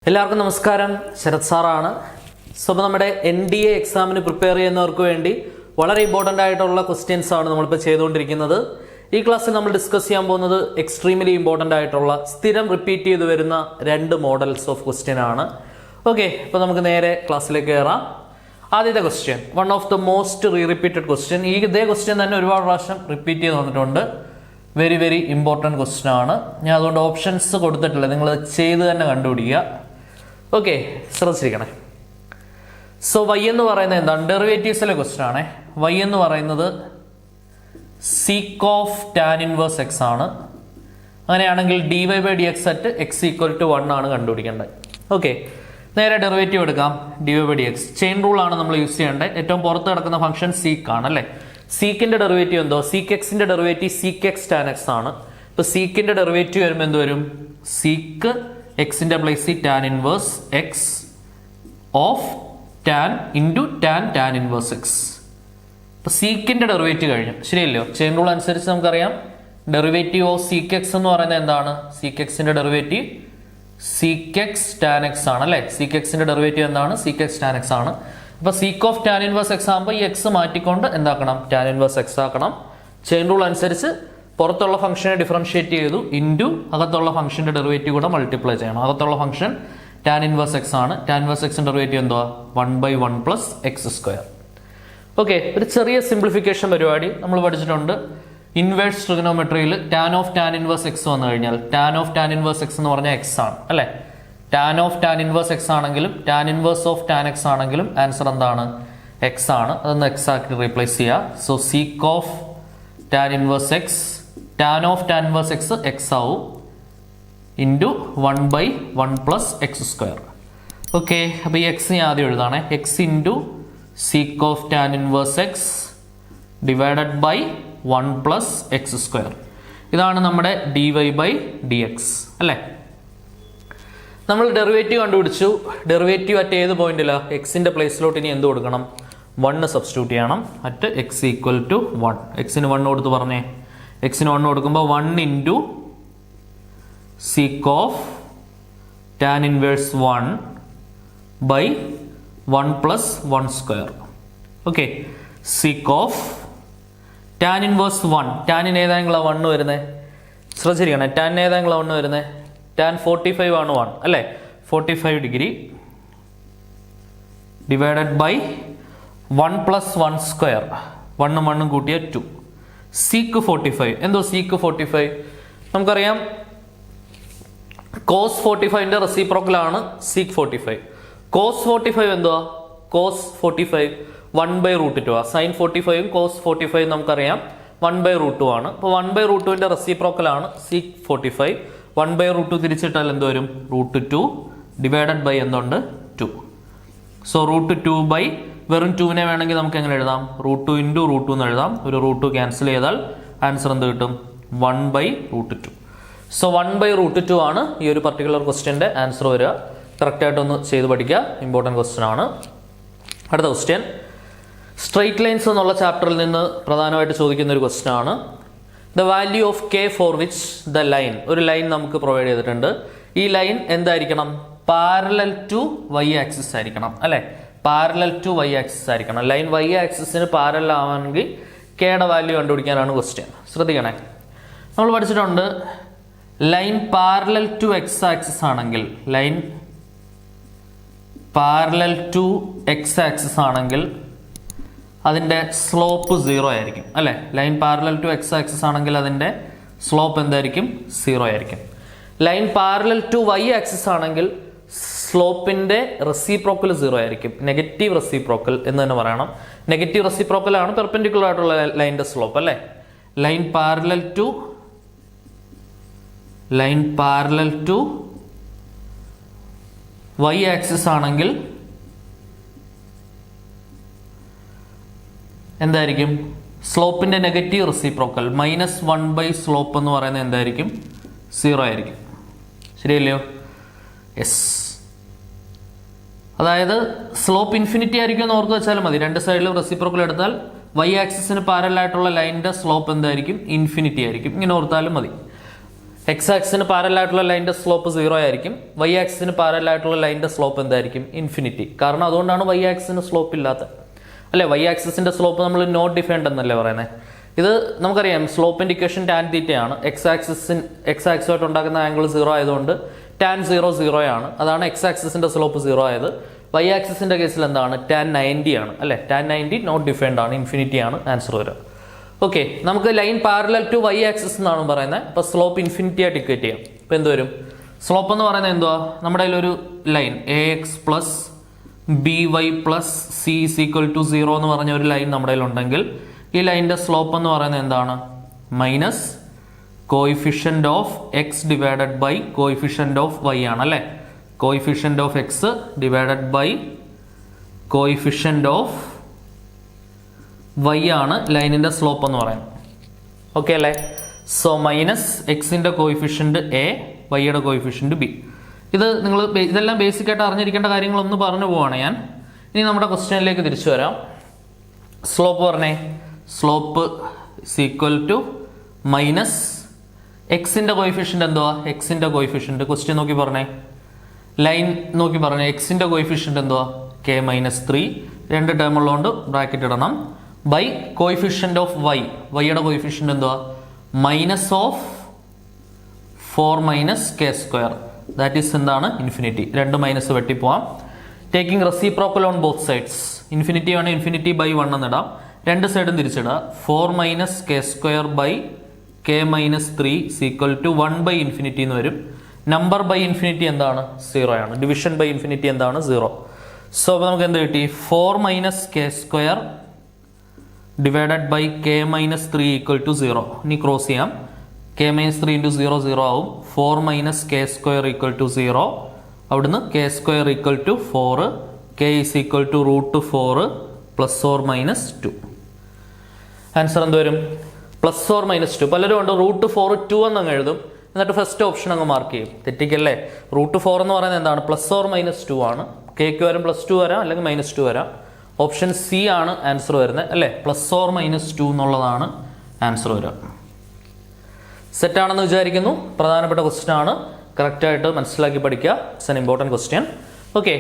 എല്ലാവർക്കും നമസ്കാരം. ശരത് സാറാണ്. സോ നമ്മുടെ NDA എക്സാമിന് പ്രിപ്പയർ ചെയ്യുന്നവർക്ക് വേണ്ടി വളരെ ഇമ്പോർട്ടൻ്റ് ആയിട്ടുള്ള ക്വസ്റ്റ്യൻസ് ആണ് നമ്മളിപ്പോൾ ചെയ്തുകൊണ്ടിരിക്കുന്നത്. ഈ ക്ലാസ്സിൽ നമ്മൾ ഡിസ്കസ് ചെയ്യാൻ പോകുന്നത് എക്സ്ട്രീംലി ഇമ്പോർട്ടൻ്റ് ആയിട്ടുള്ള സ്ഥിരം റിപ്പീറ്റ് ചെയ്ത് വരുന്ന 2 മോഡൽസ് ഓഫ് ക്വസ്റ്റ്യൻ ആണ്. ഓക്കെ, അപ്പോൾ നമുക്ക് നേരെ ക്ലാസ്സിലേക്ക് കയറാം. ആദ്യത്തെ question, one of the most repeated question. ഇതേ ക്വസ്റ്റ്യൻ തന്നെ ഒരുപാട് പ്രാവശ്യം റിപ്പീറ്റ് ചെയ്ത് വന്നിട്ടുണ്ട്. വെരി ഇമ്പോർട്ടൻറ്റ് ക്വസ്റ്റ്യൻ ആണ്. ഞാൻ അതുകൊണ്ട് ഓപ്ഷൻസ് കൊടുത്തിട്ടില്ല, നിങ്ങൾ ചെയ്ത് തന്നെ കണ്ടുപിടിക്കുക. ഓക്കെ, ശ്രദ്ധിച്ചിരിക്കണേ. സോ y എന്ന് പറയുന്നത് എന്താണ്? ഡെറിവേറ്റീവ്സിലെ ക്വസ്റ്റ്യൻ ആണ്. y എന്ന് പറയുന്നത് seek of tan inverse X ആണ്. അങ്ങനെയാണെങ്കിൽ dy/dx അറ്റ് x = 1 ആണ് കണ്ടുപിടിക്കേണ്ടത്. ഓക്കെ, നേരെ ഡെറിവേറ്റീവ് എടുക്കാം. dy/dx ചെയിൻ റൂൾ ആണ് നമ്മൾ യൂസ് ചെയ്യേണ്ടത്. ഏറ്റവും പുറത്ത് കിടക്കുന്ന ഫംഗ്ഷൻ സീക്ക് ആണ് അല്ലേ. സീക്കിന്റെ ഡെറിവേറ്റീവ് എന്തോ? സീക്ക് എക്സിന്റെ derivative seek X tan X ആണ്. ഇപ്പൊ സീക്കിന്റെ ഡെറിവേറ്റീവ് വരുമ്പോൾ എന്ത് വരും? സീക്ക് എക്സിന്റെ പ്ലേസിൽ tan inverse X of tan into tan inverse X. ഇപ്പൊ സീക്കിന്റെ ഡെറിവേറ്റീവ് കഴിഞ്ഞു, ശരിയല്ലോ? ചെയിൻ റൂൾ അനുസരിച്ച് നമുക്കറിയാം ഡെറിവേറ്റീവ് ഓഫ് സീക്ക് എക്സ് എന്ന് പറയുന്നത് എന്താണ്? സീക്ക് എക്സിന്റെ derivative seek X tan X ആണ് അല്ലെ. സീക്ക് എക്സിന്റെ ഡെറിവേറ്റീവ് എന്താണ്? സീക്ക് എക്സ് ടാൻ എക്സ് ആണ്. അപ്പൊ seek of tan inverse X ആകുമ്പോൾ ഈ എക്സ് മാറ്റിക്കൊണ്ട് എന്താക്കണം? ടാൻ ഇൻവേഴ്സ് എക്സ് ആക്കണം. ചെയിൻ റൂൾ അനുസരിച്ച് പുറത്തുള്ള ഫംഗ്ഷനെ ഡിഫറൻഷിയേറ്റ് ചെയ്തു, ഇൻറ്റു അകത്തുള്ള ഫംഗ്ഷന്റെ ഡെറിവേറ്റീവ് കൂടെ മൾട്ടിപ്ലൈ ചെയ്യണം. അകത്തുള്ള ഫംഗ്ഷൻ ടാൻ ഇൻവേഴ്സ് എക്സ് ആണ്. ടാൻ ഇൻവേഴ്സ് എക്സിന്റെ ഡെറിവേറ്റീവ് എന്തുവാ? 1/1 + x². ഓക്കെ, ഒരു ചെറിയ സിംപ്ലിഫിക്കേഷൻ പരിപാടി നമ്മൾ പഠിച്ചിട്ടുണ്ട്. ഇൻവേഴ്സ് ട്രിഗണോമെട്രിയിൽ tan of tan inverse x വന്നു കഴിഞ്ഞാൽ tan of tan inverse x എന്ന് പറഞ്ഞാൽ എക്സ് ആണ് അല്ലെ. Tan of tan inverse x ആണെങ്കിലും tan inverse of tan x ആണെങ്കിലും ആൻസർ എന്താണ്? എക്സ് ആണ്. അതൊന്ന് എക്സ് ആക്കി റീപ്ലേസ് ചെയ്യുക. So sec of tan inverse x, tan of tan inverse x x ആവും, ഇൻറ്റു 1/1 + x². ഓക്കെ, അപ്പോൾ ഈ എക്സ് ഞാൻ ആദ്യം എഴുതാണ്. X into sec of tan inverse x divided by 1 + x². ഇതാണ് നമ്മുടെ dy/dx അല്ലേ. നമ്മൾ ഡെറിവേറ്റീവ് കണ്ടുപിടിച്ചു. ഡെറിവേറ്റീവ് അറ്റ് ഏത് പോയിന്റിലാണ്? എക്സിന്റെ പ്ലേസിലോട്ട് ഇനി എന്ത് കൊടുക്കണം? 1 സബ്സ്റ്റിറ്റ്യൂട്ട് ചെയ്യണം. At x = 1. എക്സിന് 1 കൊടുത്ത് പറഞ്ഞേ. എക്സിന് 1 കൊടുക്കുമ്പോൾ 1 into sec of tan inverse 1 by 1 + 1². Okay, sec of tan inverse 1. ടാനിന് ഏതാങ്കിലാണ് 1 വരുന്നത്? ശ്രദ്ധിച്ചിരിക്കണേ, ടാനിന് ഏതാങ്കിലാണ് 1 വരുന്നത്? ടാൻ 45 ആണ് 1 അല്ലേ. 45 ഡിഗ്രി ഡിവൈഡഡ് ബൈ 1 + 1². 1 ഉം 1 കൂട്ടിയ 2. സീക്ക് 45 എന്തോ? സീക്ക് 45 നമുക്കറിയാം കോസ് 45ന്റെ റെസിപ്രോക്കലാണ് സീക്ക് 45. കോസ് 45 എന്തുവാ? കോസ് 45 1/√2 ആ. സൈൻ 45 കോസ് 45 നമുക്കറിയാം 1/√2 ആണ്. അപ്പോൾ 1/√2ന്റെ റെസിപ്രോക്കലാണ് സീക്ക് 45. 1/√2 തിരിച്ചിട്ടാൽ എന്ത് വരും? √2 ഡിവൈഡഡ് ബൈ എന്തുണ്ട്? 2. സോ √2 ബൈ വെറും 2നെ വേണമെങ്കിൽ നമുക്ക് എങ്ങനെ എഴുതാം? √2 × √2 എന്ന് എഴുതാം. ഒരു √2 ക്യാൻസൽ ചെയ്താൽ ആൻസർ എന്ത് കിട്ടും? 1/√2. സോ 1/√2 ആണ് ഈ ഒരു പർട്ടിക്കുലർ ക്വസ്റ്റ്യൻ്റെ ആൻസർ വരിക. കറക്റ്റായിട്ടൊന്ന് ചെയ്ത് പഠിക്കുക, ഇമ്പോർട്ടൻറ്റ് ക്വസ്റ്റ്യൻ ആണ്. അടുത്ത ക്വസ്റ്റ്യൻ സ്ട്രെയിറ്റ് ലൈൻസ് എന്നുള്ള ചാപ്റ്ററിൽ നിന്ന് പ്രധാനമായിട്ട് ചോദിക്കുന്ന ഒരു ക്വസ്റ്റ്യൻ ആണ്. The value of k for which the line, ഒരു ലൈൻ നമുക്ക് പ്രൊവൈഡ് ചെയ്തിട്ടുണ്ട്. ഈ ലൈൻ എന്തായിരിക്കണം? പാരലൽ ടു y ആക്സിസ് ആയിരിക്കണം അല്ലെ. പാരലൽ ടു y ആക്സിസ് ആയിരിക്കണം. ലൈൻ y ആക്സിസിന് പാരലൽ ആവാണെങ്കിൽ kയുടെ വാല്യൂ കണ്ടുപിടിക്കാനാണ് ക്വസ്റ്റ്യൻ. ശ്രദ്ധിക്കണേ, നമ്മൾ പഠിച്ചിട്ടുണ്ട് line parallel to x axis ആണെങ്കിൽ, line parallel to x axis ആണെങ്കിൽ അതിൻ്റെ സ്ലോപ്പ് 0 ആയിരിക്കും അല്ലെ. Line parallel to x axis ആണെങ്കിൽ അതിൻ്റെ സ്ലോപ്പ് എന്തായിരിക്കും? 0 ആയിരിക്കും. Line parallel to y axis ആണെങ്കിൽ സ്ലോപ്പിന്റെ റെസിപ്രോക്കൽ 0 ആയിരിക്കും. നെഗറ്റീവ് റെസിപ്രോക്കൽ എന്ന് തന്നെ പറയണം. നെഗറ്റീവ് റെസിപ്രോക്കൽ ആണ് പെർപെൻഡിക്കുലർ ആയിട്ടുള്ള ലൈനിന്റെ സ്ലോപ്പ് അല്ലെ. Line parallel to y axis ആണെങ്കിൽ എന്തായിരിക്കും? സ്ലോപ്പിന്റെ നെഗറ്റീവ് റെസിപ്രോക്കൽ -1 സ്ലോപ്പ് എന്ന് പറയുന്നത് എന്തായിരിക്കും? 0 ആയിരിക്കും. ശരിയല്ലയോ? യെസ്. അതായത് സ്ലോപ്പ് ഇൻഫിനിറ്റി ആയിരിക്കും എന്ന് ഓർത്ത് വെച്ചാലും മതി. രണ്ട് സൈഡിലും റെസിപ്രോക്കൽ എടുത്താൽ y ആക്സിസിന് പാരലൽ ആയിട്ടുള്ള ലൈനിന്റെ സ്ലോപ്പ് എന്തായിരിക്കും? ഇൻഫിനിറ്റി ആയിരിക്കും. ഇങ്ങനെ ഓർത്താലും മതി. എക്സ് ആക്സിന് പാരലായിട്ടുള്ള ലൈനിന്റെ സ്ലോപ്പ് 0 ആയിരിക്കും. വൈ ആക്സിന് പാരലായിട്ടുള്ള ലൈനിന്റെ സ്ലോപ്പ് എന്തായിരിക്കും? ഇൻഫിനിറ്റി. കാരണം അതുകൊണ്ടാണ് വൈ ആക്സിന് സ്ലോപ്പ് ഇല്ലാത്തത് അല്ലെ. വൈ ആക്സിന്റെ സ്ലോപ്പ് നമ്മൾ നോട്ട് ഡിഫൈൻഡ് എന്നല്ലേ പറയുന്നത്. ഇത് നമുക്കറിയാം സ്ലോപ്പിന്റെ ഇക്വേഷൻ ടാൻ തീറ്റയാണ്. എക്സ് ആക്സുമായിട്ട് ഉണ്ടാക്കുന്ന ആംഗിൾ 0 ആയതുകൊണ്ട് ടാൻ 0 0 ആണ്. അതാണ് എക്സ് ആക്സിന്റെ സ്ലോപ്പ് 0 ആയത്. വൈ ആക്സിന്റെ കേസിൽ എന്താണ്? ടാൻ 90 ആണ് അല്ലെ. ടാൻ 90 നോട്ട് ഡിഫൈൻഡ് ആണ്, ഇൻഫിനിറ്റി ആണ് ആൻസർ വരിക. ഓക്കെ, നമുക്ക് line parallel to y axis എന്നാണ് പറയുന്നത്. അപ്പോൾ സ്ലോപ്പ് ഇൻഫിനിറ്റി ആയിട്ട് ഇക്വേറ്റ് ചെയ്യാം. അപ്പോൾ എന്ത് വരും? സ്ലോപ്പ് എന്ന് പറയുന്നത് എന്തുവാ? നമ്മുടെ കയ്യിലൊരു line a x plus b y plus c is equal to 0 എന്ന് പറഞ്ഞ ഒരു ലൈൻ നമ്മുടെ കയ്യിലുണ്ടെങ്കിൽ ഈ ലൈനിന്റെ സ്ലോപ്പ് എന്ന് പറയുന്നത് എന്താണ്? Minus coefficient of x divided by coefficient of y ആണ് അല്ലേ. Coefficient of x divided by coefficient of y ആണ് ലൈനിന്റെ സ്ലോപ്പ് എന്ന് പറയുന്നത്. ഓക്കെ അല്ലേ. സോ മൈനസ് എക്സിന്റെ കോയിഫിഷ്യന്റ് എ, വൈയുടെ കോയിഫിഷ്യന്റ് ബി. ഇതെല്ലാം ബേസിക് ആയിട്ട് അറിഞ്ഞിരിക്കേണ്ട കാര്യങ്ങളൊന്ന് പറഞ്ഞു പോവാണ് ഞാൻ. ഇനി നമ്മുടെ ക്വസ്റ്റ്യനിലേക്ക് തിരിച്ചു വരാം. സ്ലോപ്പ് പറഞ്ഞേ. സ്ലോപ്പ് ഈക്വൽ ടു മൈനസ് എക്സിന്റെ കോയിഫിഷ്യന്റ് എന്തുവാ? എക്സിന്റെ കോയിഫിഷ്യന്റ് ക്വസ്റ്റ്യൻ നോക്കി പറഞ്ഞേ. ലൈൻ നോക്കി പറഞ്ഞേ. എക്സിന്റെ കോയിഫിഷ്യന്റ് എന്തുവാ? K minus 3. 2 ടേം ഉള്ളതുകൊണ്ട് ബ്രാക്കറ്റ് ഇടണം. ബൈ കോയിഫിഷ്യന്റ് ഓഫ് വൈ, വൈയുടെ കോയിഫിഷ്യന്റ് എന്തുവാ? Minus of 4 minus k square, that is എന്താണ്? ഇൻഫിനിറ്റി. 2 മൈനസ് വെട്ടിപ്പോവാം. Taking reciprocal on both sides. Infinity ആണ്, ഇൻഫിനിറ്റി ബൈ 1 എന്നിടാം. 2 സൈഡും തിരിച്ചിടുക. 4 minus k square by k minus 3 equal to 1 by infinity എന്ന് വരും. നമ്പർ ബൈ ഇൻഫിനിറ്റി എന്താണ്? 0 ആണ്. ഡിവിഷൻ ബൈ ഇൻഫിനിറ്റി എന്താണ്? 0. സോ നമുക്ക് എന്ത് കിട്ടി? 4 minus k square divided by k minus 3 equal to 0. ഇനി ക്രോസ് ചെയ്യാം. കെ മൈനസ് 3 ഇൻറ്റു 0 0 ആവും. 4 minus k square equal to 0. അവിടുന്ന് k square equal to 4. K is equal to √4 plus or minus 2. Answer എന്ത് വരും? Plus or minus 2. പലരും ഉണ്ട് √4 2 എന്നങ്ങ് എഴുതും, എന്നിട്ട് ഫസ്റ്റ് ഓപ്ഷൻ അങ്ങ് മാർക്ക് ചെയ്യും. തെറ്റിക്കല്ലേ. √4 എന്ന് പറയുന്നത് എന്താണ്? പ്ലസ് ഓർ മൈനസ് 2 ആണ്. കെക്ക് വരും +2 വരാം, അല്ലെങ്കിൽ -2 വരാം. ഓപ്ഷൻ സി ആണ് ആൻസർ വരുന്നത് അല്ലേ. പ്ലസ് ഓർ മൈനസ് 2 എന്നുള്ളതാണ് ആൻസർ വരിക. സെറ്റാണെന്ന് വിചാരിക്കുന്നു. പ്രധാനപ്പെട്ട ക്വസ്റ്റ്യൻ ആണ്, കറക്റ്റായിട്ട് മനസ്സിലാക്കി പഠിക്കുക. It's an important question. Okay,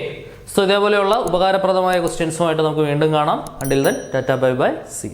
so ഇതേപോലെയുള്ള ഉപകാരപ്രദമായ ക്വസ്റ്റ്യൻസുമായിട്ട് നമുക്ക് വീണ്ടും കാണാം. Until then Tata bye bye, C.